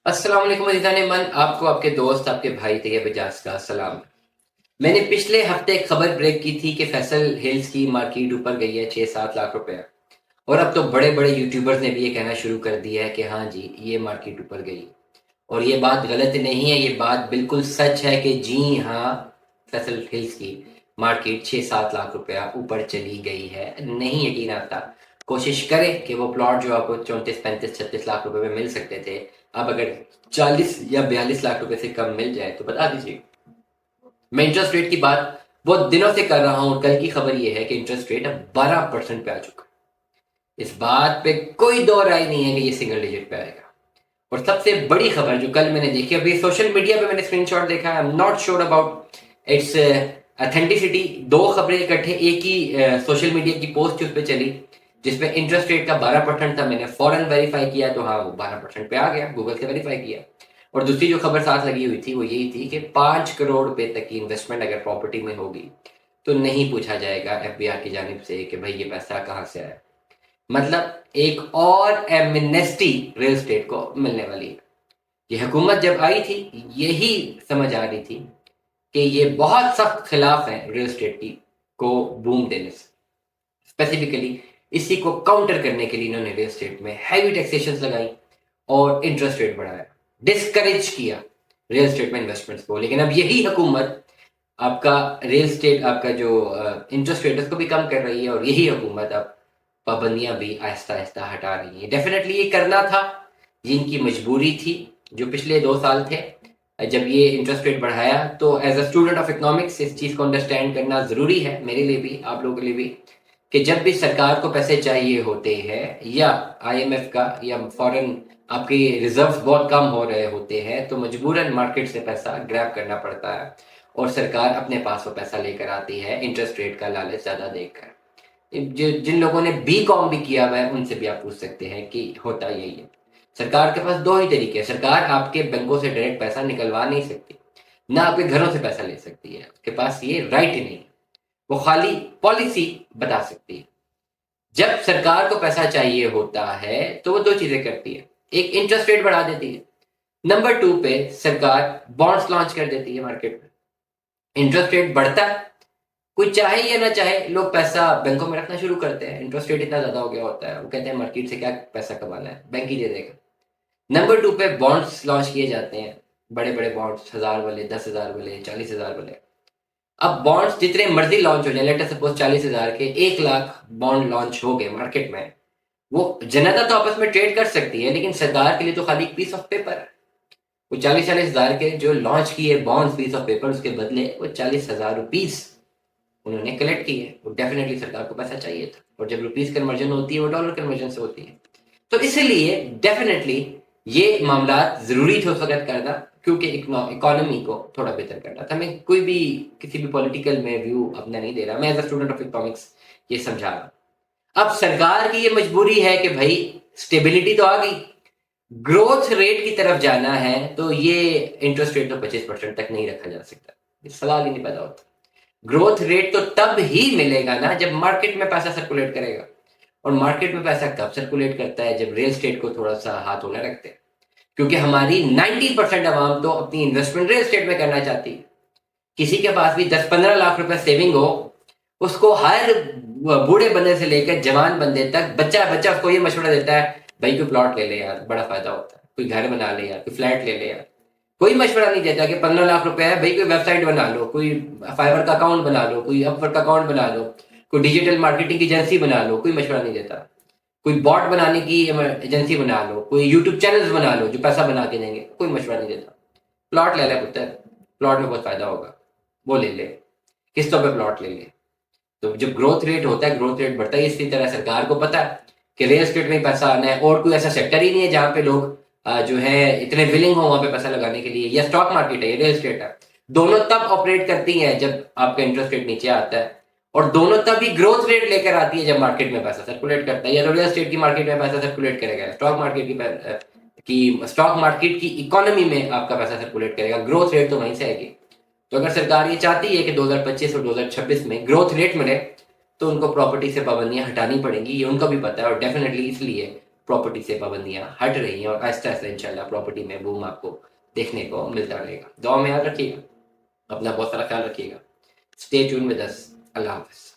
السلام علیکم عزیزان من، آپ کو آپ کے دوست آپ کے بھائی طیب اجاز کا سلام۔ میں نے پچھلے ہفتے ایک خبر بریک کی تھی کہ فیصل ہلز کی مارکیٹ اوپر گئی ہے 6-7 لاکھ روپے، اور اب تو بڑے بڑے یوٹیوبرز نے بھی یہ کہنا شروع کر دیا ہے کہ ہاں جی یہ مارکیٹ اوپر گئی، اور یہ بات غلط نہیں ہے، یہ بات بالکل سچ ہے کہ جی ہاں فیصل ہلز کی مارکیٹ 6-7 لاکھ روپیہ اوپر چلی گئی ہے۔ نہیں یقین آتا، کوشش کرے کہ وہ پلاٹ جو آپ کو 34-35-36 لاکھ روپے میں مل سکتے تھے، اب اگر 40 یا 42 لاکھ روپے سے کم مل جائے تو بتا دیجیے۔ میں انٹرسٹ ریٹ کی بات بہت دنوں سے کر رہا ہوں، اور کل کی خبر یہ ہے کہ انٹرسٹ ریٹ اب 12% پہ آ چکا ہے۔ اس بات پہ کوئی دو رائے نہیں ہے کہ یہ سنگل ڈیجٹ پہ آئے گا۔ اور سب سے بڑی خبر جو کل میں نے دیکھی، ابھی سوشل میڈیا پہ میں نے اسکرین شاٹ دیکھا ہے، I'm not sure about its authenticity، دو خبریں اکٹھے ایک ہی سوشل میڈیا کی پوسٹ اس پہ چلی جس پہ انٹرسٹ ریٹ کا 12% تھا۔ میں نے فوراً ویریفائی کیا تو ہاں وہ 12% پہ آ گیا، گوگل سے ویریفائی کیا۔ اور دوسری جو خبر ساتھ لگی ہوئی تھی وہ یہی تھی کہ 5 کروڑ روپے تک کی انویسٹمنٹ اگر پراپرٹی میں ہوگی تو نہیں پوچھا جائے گا ایف بی آر کی جانب سے کہ بھائی یہ پیسہ کہاں سے آیا۔ مطلب ایک اور ایمنیسٹی ریل اسٹیٹ کو ملنے والی ہے۔ یہ حکومت جب آئی تھی یہی سمجھ آ رہی تھی کہ یہ بہت سخت خلاف ہے ریل اسٹیٹ کی کو بوم دینے سے، اسپیسیفکلی اسی کو کاؤنٹر کرنے کے لیے انہوں نے ریل اسٹیٹ میں ہیوی ٹیکسیشنز لگائی اور انٹرسٹ ریٹ بڑھایا، ڈسکریج کیا ریل اسٹیٹ میں انویسٹمنٹس کو۔ لیکن اب یہی حکومت آپ کا ریل اسٹیٹ آپ کا جو انٹرسٹ ریٹ اس کو بھی کم کر رہی ہے، اور یہی حکومت اب پابندیاں بھی آہستہ آہستہ ہٹا رہی ہیں۔ ڈیفینیٹلی یہ کرنا تھا، یہ ان کی مجبوری تھی۔ جو پچھلے 2 سال تھے جب یہ انٹرسٹ ریٹ بڑھایا تو as a student of economics اس چیز کو انڈرسٹینڈ کرنا ضروری ہے، میرے لیے بھی آپ لوگوں کے لیے بھی، کہ جب بھی سرکار کو پیسے چاہیے ہوتے ہیں یا آئی ایم ایف کا یا فورن آپ کے ریزروز بہت کم ہو رہے ہوتے ہیں تو مجبوراً مارکیٹ سے پیسہ گریب کرنا پڑتا ہے، اور سرکار اپنے پاس وہ پیسہ لے کر آتی ہے انٹرسٹ ریٹ کا لالچ زیادہ دیکھ کر۔ جن لوگوں نے بی کام بھی کیا ہوا ہے ان سے بھی آپ پوچھ سکتے ہیں کہ ہوتا یہی ہے۔ سرکار کے پاس دو ہی طریقے ہیں، سرکار آپ کے بینکوں سے ڈائریکٹ پیسہ نکلوا نہیں سکتی، نہ آپ کے گھروں سے پیسہ لے سکتی ہے، اس کے پاس یہ رائٹ ہی نہیں ہے، وہ خالی پالیسی بتا سکتی ہے۔ جب سرکار کو پیسہ چاہیے ہوتا ہے تو وہ دو چیزیں کرتی ہے، ایک انٹرسٹ ریٹ بڑھا دیتی ہے، نمبر 2 پہ سرکار بانڈس لانچ کر دیتی ہے مارکیٹ میں۔ انٹرسٹ ریٹ بڑھتا ہے، کوئی چاہے یا نہ چاہے لوگ پیسہ بینکوں میں رکھنا شروع کرتے ہیں، انٹرسٹ ریٹ اتنا زیادہ ہو گیا ہوتا ہے، وہ کہتے ہیں مارکیٹ سے کیا پیسہ کمانا ہے، بینک ہی دے دے گا۔ نمبر 2 پہ بانڈس لانچ کیے جاتے ہیں، بڑے بڑے بانڈس، 1000 والے، 10,000 والے، 40,000 والے۔ اب بانڈس جتنے مرضی لانچ ہو جائیں، لیٹ سپوز 40,000 کے 1 لاکھ بانڈ لانچ ہو گئے مارکیٹ میں، وہ جنتا تو آپس میں ٹریڈ کر سکتی ہے لیکن سرکار کے لیے تو خالی پیس آف پیپر ہے۔ وہ 40,000 کے جو لانچ کیے بانڈس پیس آف پیپر، اس کے بدلے وہ 40,000 روپیز انہوں نے کلیکٹ کی ہے۔ وہ ڈیفینیٹلی سرکار کو پیسہ چاہیے تھا، اور جب روپیز کنورژن ہوتی ہے وہ ڈالر کنورژن سے ہوتی ہے، تو اس لیے ڈیفینیٹلی یہ معاملات ضروری تھے اس وقت کرنا، کیونکہ اکانومی کو تھوڑا بہتر کرنا تھا۔ میں کوئی بھی کسی بھی پولیٹیکل میں ویو اپنا نہیں دے رہا، میں as a student of economics یہ سمجھا رہا ہوں۔ اب سرکار کی یہ مجبوری ہے کہ بھائی اسٹیبلٹی تو آ گئی، گروتھ ریٹ کی طرف جانا ہے، تو یہ انٹرسٹ ریٹ تو 25% تک نہیں رکھا جا سکتا، یہ سوال ہی نہیں پیدا ہوتا۔ گروتھ ریٹ تو تب ہی ملے گا نا جب مارکیٹ میں پیسہ سرکولیٹ کرے گا، اور مارکیٹ میں پیسہ کب سرکولیٹ کرتا ہے؟ جب ریل اسٹیٹ کو تھوڑا سا ہاتھ ہونا رکھتے ہیں، کیونکہ ہماری 90% عوام تو اپنی انویسٹمنٹ ریل اسٹیٹ میں کرنا چاہتی ہے۔ کسی کے پاس بھی 10-15 لاکھ روپے سیونگ ہو، اس کو ہر بوڑھے بندے سے لے کر جوان بندے تک، بچہ بچہ اس کو یہ مشورہ دیتا ہے بھائی کوئی پلاٹ لے لے یار، بڑا فائدہ ہوتا ہے، کوئی گھر بنا لے یار، کوئی فلیٹ لے لے یار۔ کوئی مشورہ نہیں دیتا کہ 15 لاکھ روپے ہے بھائی کوئی ویب سائٹ بنا لو، کوئی فائبر کا اکاؤنٹ بنا لو، کوئی اپ ورک کا اکاؤنٹ بنا لو، کوئی ڈیجیٹل مارکیٹنگ کی ایجنسی بنا لو۔ کوئی مشورہ نہیں دیتا۔ کوئی باٹ بنانے کی ایجنسی بنا لو، کوئی یوٹیوب چینلز بنا لو جو پیسہ بنا کے دیں گے، کوئی مشورہ نہیں دیتا۔ پلاٹ لے لے پتر، پلاٹ میں بہت فائدہ ہوگا، وہ لے لے، قسطوں پہ پلاٹ لے لے۔ تو جب گروتھ ریٹ ہوتا ہے، گروتھ ریٹ بڑھتا ہے، اسی طرح سرکار کو پتا ہے کہ ریل اسٹیٹ میں پیسہ آنا ہے، اور کوئی ایسا سیکٹر ہی نہیں ہے جہاں پہ لوگ جو ہے اتنے ولنگ ہوں وہاں پہ پیسہ لگانے کے لیے۔ یا اسٹاک مارکیٹ ہے یا ریل اسٹیٹ ہے، دونوں تب آپریٹ کرتی ہیں جب آپ کا انٹرسٹ ریٹ نیچے آتا ہے، اور دونوں تب ہی گروتھ ریٹ لے کر آتی ہے جب مارکیٹ میں پیسہ سرکولیٹ کرتا ہے۔ یا تو ریل اسٹیٹ کی مارکیٹ میں پیسہ سرکولیٹ کرے گا، اسٹاک مارکیٹ اسٹاک مارکیٹ کی اکانومی میں آپ کا پیسہ سرکولیٹ کرے گا، گروتھ ریٹ تو وہیں سے آئے گی۔ تو اگر سرکار یہ چاہتی ہے کہ 2025 اور 2026 میں گروتھ ریٹ ملے تو ان کو پراپرٹی سے پابندیاں ہٹانی پڑیں گی، یہ ان کو بھی پتا ہے، اور ڈیفینیٹلی اس لیے پراپرٹی سے پابندیاں ہٹ رہی ہیں اور آہستہ آہستہ انشاءاللہ پراپرٹی میں بوم آپ کو دیکھنے کو ملتا رہے گا. دعا میں یاد رکھیے گا, اپنا بہت سارا خیال رکھیے گا. Stay tune with us. اللہ حافظ.